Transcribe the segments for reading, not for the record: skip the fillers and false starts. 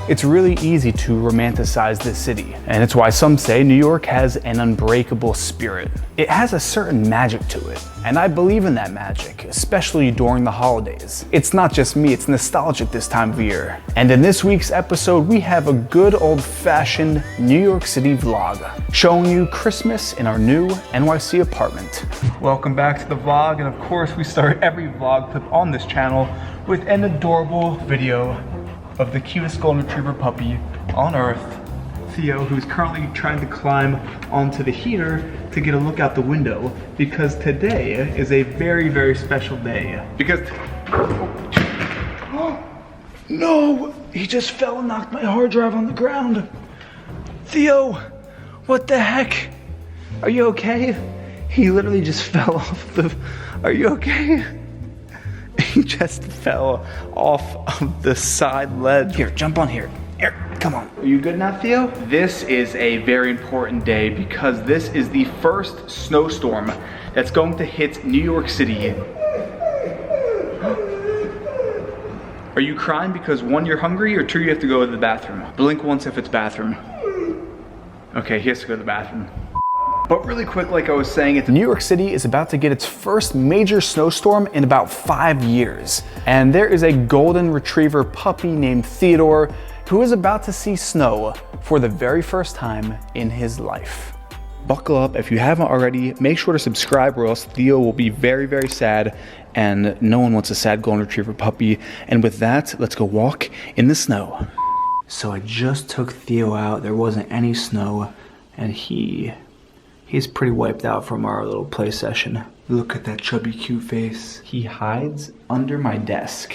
It's really easy to romanticize this city, and it's why some say New York has an unbreakable spirit. It has a certain magic to it, and I believe in that magic, especially during the holidays. It's not just me, it's nostalgic this time of year. And in this week's episode, we have a good old-fashioned New York City vlog, showing you Christmas in our new NYC apartment. Welcome back to the vlog, and of course we start every vlog clip on this channel with an adorable video of the cutest golden retriever puppy on earth, Theo, who's currently trying to climb onto the heater to get a look out the window, because today is a very, very special day. Because, oh, no, he just fell and knocked my hard drive on the ground. Theo, what the heck? Are you okay? He literally just fell off the, are you okay? He just fell off of the side ledge. Here, jump on here. Here, come on. Are you good now, Theo? This is a very important day because this is the first snowstorm that's going to hit New York City. Are you crying because one, you're hungry, or two, you have to go to the bathroom? Blink once if it's bathroom. Okay, he has to go to the bathroom. But really quick, like I was saying, New York City is about to get its first major snowstorm in about 5 years. And there is a golden retriever puppy named Theodore who is about to see snow for the very first time in his life. Buckle up. If you haven't already, make sure to subscribe, or else Theo will be very, very sad, and no one wants a sad golden retriever puppy. And with that, let's go walk in the snow. So I just took Theo out. There wasn't any snow, and he's pretty wiped out from our little play session. Look at that chubby, cute face. He hides under my desk.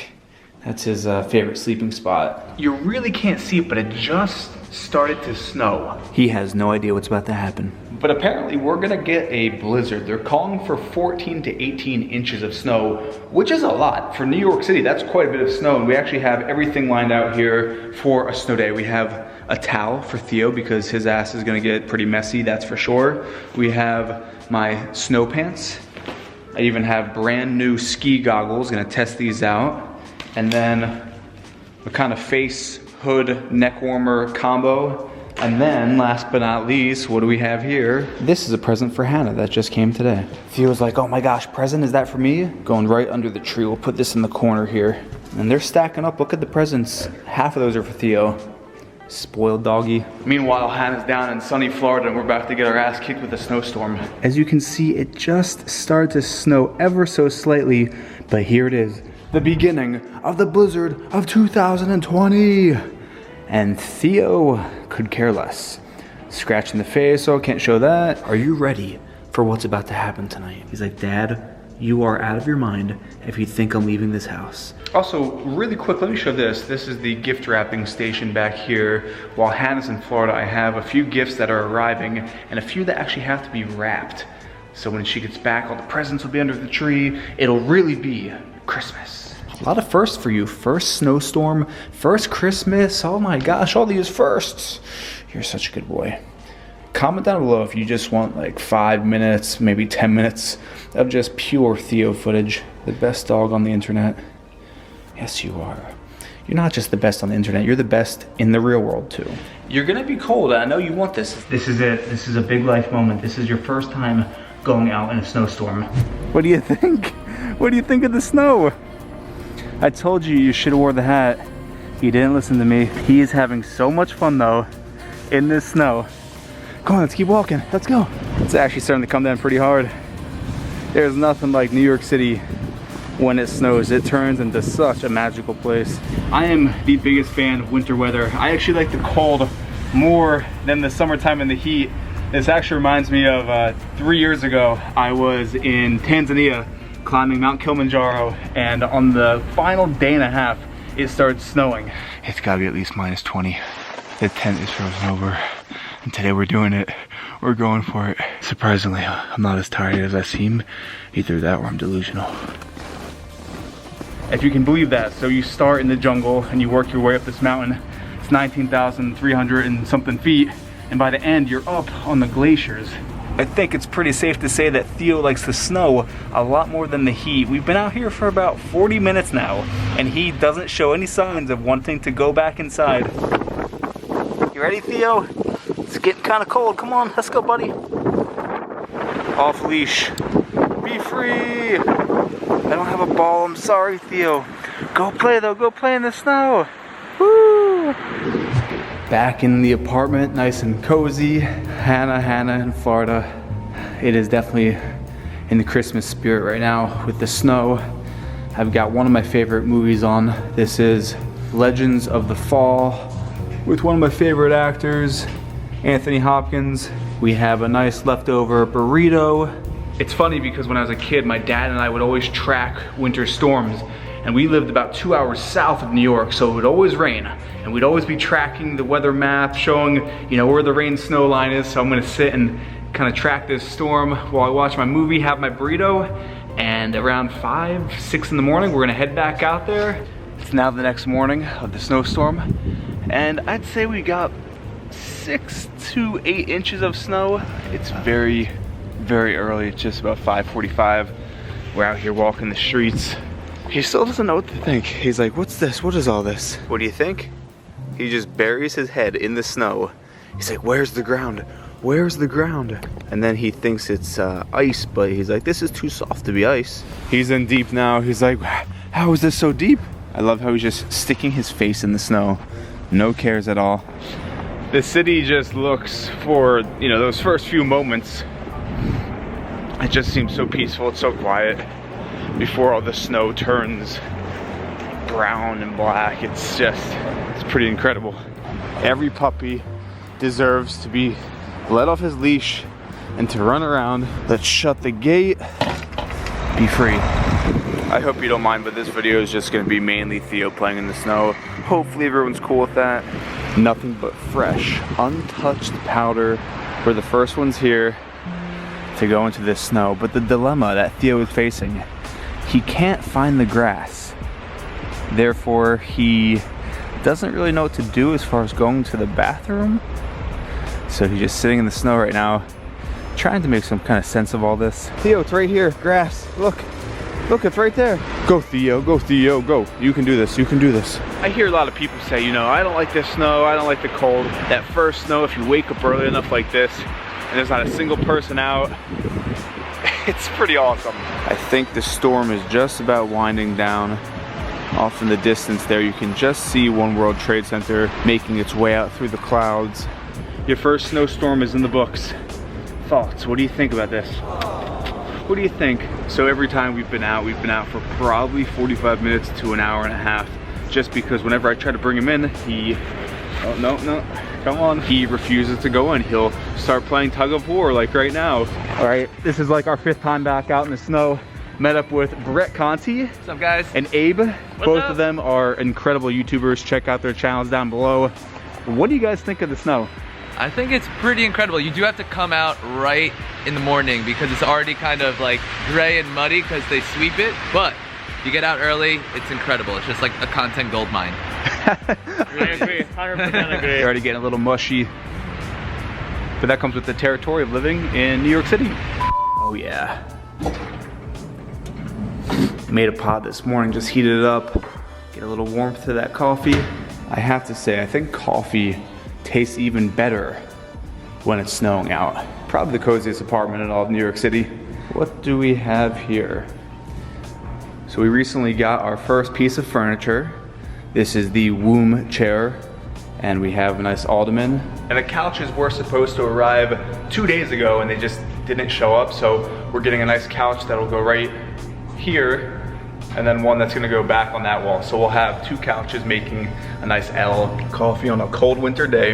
That's his favorite sleeping spot. You really can't see it, but it just started to snow. He has no idea what's about to happen. But apparently we're gonna get a blizzard. They're calling for 14 to 18 inches of snow, which is a lot. For New York City, that's quite a bit of snow, and we actually have everything lined out here for a snow day. We have a towel for Theo because his ass is gonna get pretty messy, that's for sure. We have my snow pants. I even have brand new ski goggles, gonna test these out. And then a kind of face, hood, neck warmer combo. And then, last but not least, what do we have here? This is a present for Hannah that just came today. Theo's like, oh my gosh, present, is that for me? Going right under the tree. We'll put this in the corner here. And they're stacking up. Look at the presents. Half of those are for Theo. Spoiled doggy. Meanwhile, Hannah's down in sunny Florida and we're about to get our ass kicked with a snowstorm. As you can see, it just started to snow ever so slightly, but here it is. The beginning of the blizzard of 2020. And Theo could care less. Scratch in the face, so I can't show that. Are you ready for what's about to happen tonight? He's like, Dad, you are out of your mind if you think I'm leaving this house. Also, really quick, let me show this. This is the gift wrapping station back here. While Hannah's in Florida, I have a few gifts that are arriving and a few that actually have to be wrapped. So when she gets back, all the presents will be under the tree. It'll really be Christmas. A lot of firsts for you. First snowstorm, first Christmas. Oh my gosh, all these firsts. You're such a good boy. Comment down below if you just want like 5 minutes, maybe 10 minutes of just pure Theo footage. The best dog on the internet. Yes, you are. You're not just the best on the internet, you're the best in the real world too. You're gonna be cold, I know you want this. This is it, this is a big life moment. This is your first time going out in a snowstorm. What do you think? What do you think of the snow? I told you you should have wore the hat. He didn't listen to me. He is having so much fun though in this snow. Come on, let's keep walking. Let's go. It's actually starting to come down pretty hard. There's nothing like New York City when it snows. It turns into such a magical place. I am the biggest fan of winter weather. I actually like the cold more than the summertime and the heat. This actually reminds me of 3 years ago. I was in Tanzania climbing Mount Kilimanjaro, and on the final day and a half, it started snowing. It's gotta be at least minus 20. The tent is frozen over, and today we're doing it. We're going for it. Surprisingly, I'm not as tired as I seem. Either that or I'm delusional. If you can believe that. So you start in the jungle and you work your way up this mountain. It's 19,300 and something feet, and by the end, you're up on the glaciers. I think it's pretty safe to say that Theo likes the snow a lot more than the heat. We've been out here for about 40 minutes now, and he doesn't show any signs of wanting to go back inside. You ready, Theo? It's getting kind of cold. Come on, let's go, buddy. Off leash. Be free. I don't have a ball. I'm sorry, Theo. Go play, though. Go play in the snow. Woo! Back in the apartment, nice and cozy. Hannah in Florida. It is definitely in the Christmas spirit right now with the snow. I've got one of my favorite movies on. This is Legends of the Fall with one of my favorite actors, Anthony Hopkins. We have a nice leftover burrito. It's funny because when I was a kid, my dad and I would always track winter storms, and we lived about 2 hours south of New York, so it would always rain. And we'd always be tracking the weather map, showing, you know, where the rain snow line is. So I'm gonna sit and kind of track this storm while I watch my movie, have my burrito, and around 5, 6 in the morning, we're gonna head back out there. It's now the next morning of the snowstorm, and I'd say we got 6 to 8 inches of snow. It's very early. It's just about 5:45. We're out here walking the streets. He still doesn't know what to think. He's like, what's this? What is all this? What do you think? He just buries his head in the snow. He's like, where's the ground? Where's the ground? And then he thinks it's ice, but he's like, this is too soft to be ice. He's in deep now. He's like, how is this so deep? I love how he's just sticking his face in the snow. No cares at all. The city just looks for, you know, those first few moments. It just seems so peaceful, it's so quiet. Before all the snow turns brown and black, it's pretty incredible. Every puppy deserves to be let off his leash and to run around. Let's shut the gate, be free. I hope you don't mind, but this video is just gonna be mainly Theo playing in the snow. Hopefully everyone's cool with that. Nothing but fresh, untouched powder. We're the first ones here to go into this snow, but the dilemma that Theo is facing, he can't find the grass. Therefore, he doesn't really know what to do as far as going to the bathroom. So he's just sitting in the snow right now, trying to make some kind of sense of all this. Theo, it's right here, grass, look. Look, it's right there. Go, Theo, go, Theo, go. You can do this, you can do this. I hear a lot of people say, you know, I don't like this snow, I don't like the cold. That first snow, if you wake up early enough like this, and there's not a single person out, it's pretty awesome. I think the storm is just about winding down. Off in the distance there, you can just see One World Trade Center making its way out through the clouds. Your first snowstorm is in the books. Thoughts, what do you think about this? What do you think? So every time we've been out for probably 45 minutes to an hour and a half, just because whenever I try to bring him in, he, oh no, come on. He refuses to go in. He'll start playing tug of war like right now. All right, this is like our 5th time back out in the snow. Met up with Brett Conti. What's up, guys? And Abe. What's Both up? of them are incredible YouTubers. Check out their channels down below. What do you guys think of the snow? I think it's pretty incredible. You do have to come out right in the morning because it's already kind of like gray and muddy because they sweep it. But you get out early, it's incredible. It's just like a content gold mine. I agree, 100% agree. They're already getting a little mushy. But that comes with the territory of living in New York City. Oh yeah. Made a pot this morning, just heated it up. Get a little warmth to that coffee. I have to say, I think coffee tastes even better when it's snowing out. Probably the coziest apartment in all of New York City. What do we have here? So we recently got our first piece of furniture. This is the womb chair, and we have a nice ottoman. And the couches were supposed to arrive 2 days ago and they just didn't show up. So we're getting a nice couch that'll go right here, and then one that's gonna go back on that wall. So we'll have 2 couches making a nice L. Coffee on a cold winter day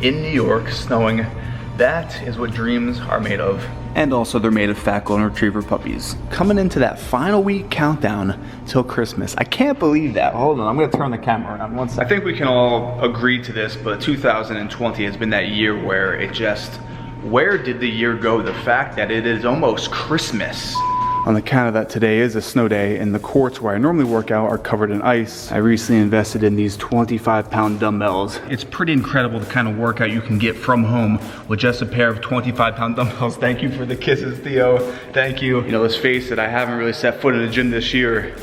in New York, snowing. That is what dreams are made of. And also they're made of fat golden retriever puppies. Coming into that final week countdown till Christmas. I can't believe that. Hold on, I'm gonna turn the camera around one second. I think we can all agree to this, but 2020 has been that year where it just, where did the year go? The fact that it is almost Christmas. On the count of that, today is a snow day and the courts where I normally work out are covered in ice. I recently invested in these 25-pound dumbbells. It's pretty incredible the kind of workout you can get from home with just a pair of 25-pound dumbbells. Thank you for the kisses, Theo. Thank you. You know, let's face it, I haven't really set foot in the gym this year.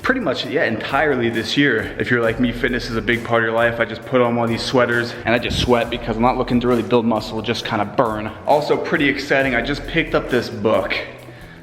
pretty much, yeah, entirely this year. If you're like me, fitness is a big part of your life. I just put on one of these sweaters and I just sweat because I'm not looking to really build muscle, just kind of burn. Also pretty exciting, I just picked up this book.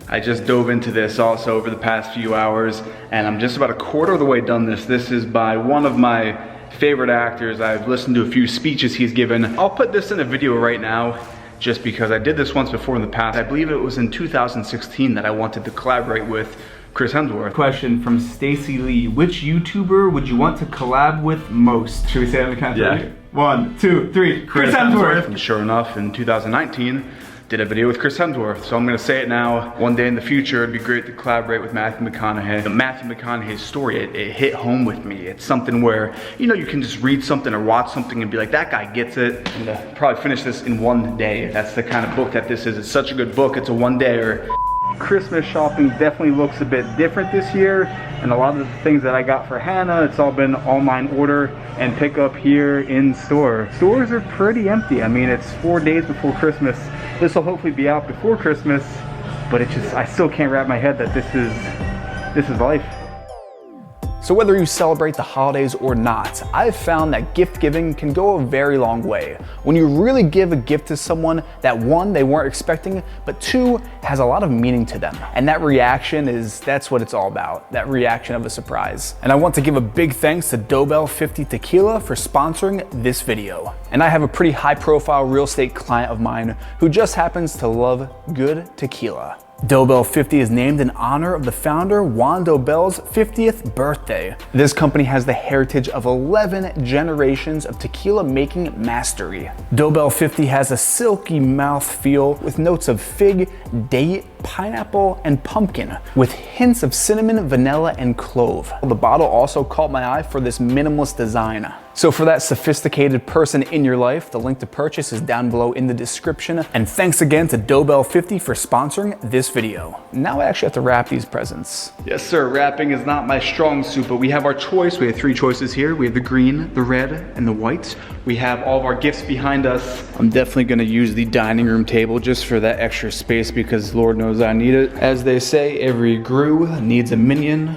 I just dove into this also over the past few hours, and I'm just about a quarter of the way done this. This is by one of my favorite actors. I've listened to a few speeches he's given. I'll put this in a video right now just because I did this once before in the past. I believe it was in 2016 that I wanted to collaborate with Chris Hemsworth. Question from Stacy Lee. Which YouTuber would you want to collab with most? Should we say it on the count? Yeah. 1, 2, 3. Chris Hemsworth. And sure enough, in 2019, did a video with Chris Hemsworth. So I'm gonna say it now. One day in the future, it'd be great to collaborate with Matthew McConaughey. Matthew McConaughey's story, it hit home with me. It's something where, you know, you can just read something or watch something and be like, that guy gets it. I'm gonna probably finish this in one day. That's the kind of book that this is. It's such a good book. It's a one-dayer. Christmas shopping definitely looks a bit different this year, and a lot of the things that I got for Hannah, it's all been online order and pick up here in store. Stores are pretty empty. I mean, it's 4 days before Christmas. This will hopefully be out before Christmas, but it's just, I still can't wrap my head that this is life. So whether you celebrate the holidays or not, I've found that gift giving can go a very long way. When you really give a gift to someone that one, they weren't expecting, but two, has a lot of meaning to them. And that reaction that's what it's all about, that reaction of a surprise. And I want to give a big thanks to Dobell 50 Tequila for sponsoring this video. And I have a pretty high profile real estate client of mine who just happens to love good tequila. Dobell 50 is named in honor of the founder Juan Dobell's 50th birthday. This company has the heritage of 11 generations of tequila making mastery. Dobell 50 has a silky mouth feel with notes of fig, date, pineapple, and pumpkin, with hints of cinnamon, vanilla, and clove. The bottle also caught my eye for this minimalist design. So for that sophisticated person in your life, the link to purchase is down below in the description. And thanks again to Dobell 50 for sponsoring this video. Now I actually have to wrap these presents. Yes sir, wrapping is not my strong suit, but we have our choice. We have 3 choices here. We have the green, the red, and the white. We have all of our gifts behind us. I'm definitely gonna use the dining room table just for that extra space because Lord knows I need it. As they say, every Gru needs a minion.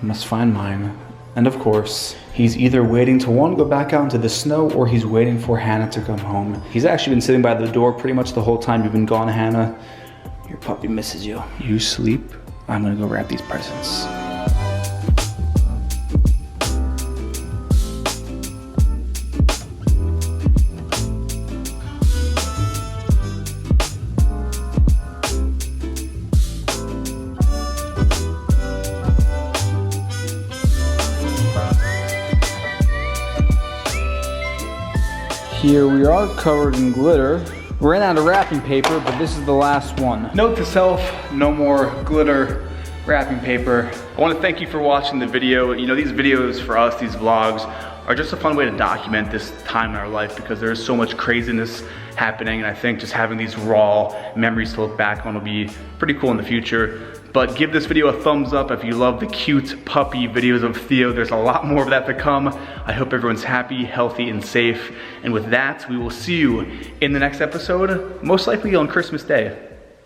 I must find mine. And of course, he's either waiting to one, go back out into the snow, or he's waiting for Hannah to come home. He's actually been sitting by the door pretty much the whole time you've been gone, Hannah. Your puppy misses you. You sleep, I'm gonna go wrap these presents. Here we are, covered in glitter. Ran out of wrapping paper, but this is the last one. Note to self, no more glitter wrapping paper. I want to thank you for watching the video. You know, these videos for us, these vlogs, are just a fun way to document this time in our life because there's so much craziness happening, and I think just having these raw memories to look back on will be pretty cool in the future. But give this video a thumbs up if you love the cute puppy videos of Theo. There's a lot more of that to come. I hope everyone's happy, healthy, and safe. And with that, we will see you in the next episode, most likely on Christmas Day.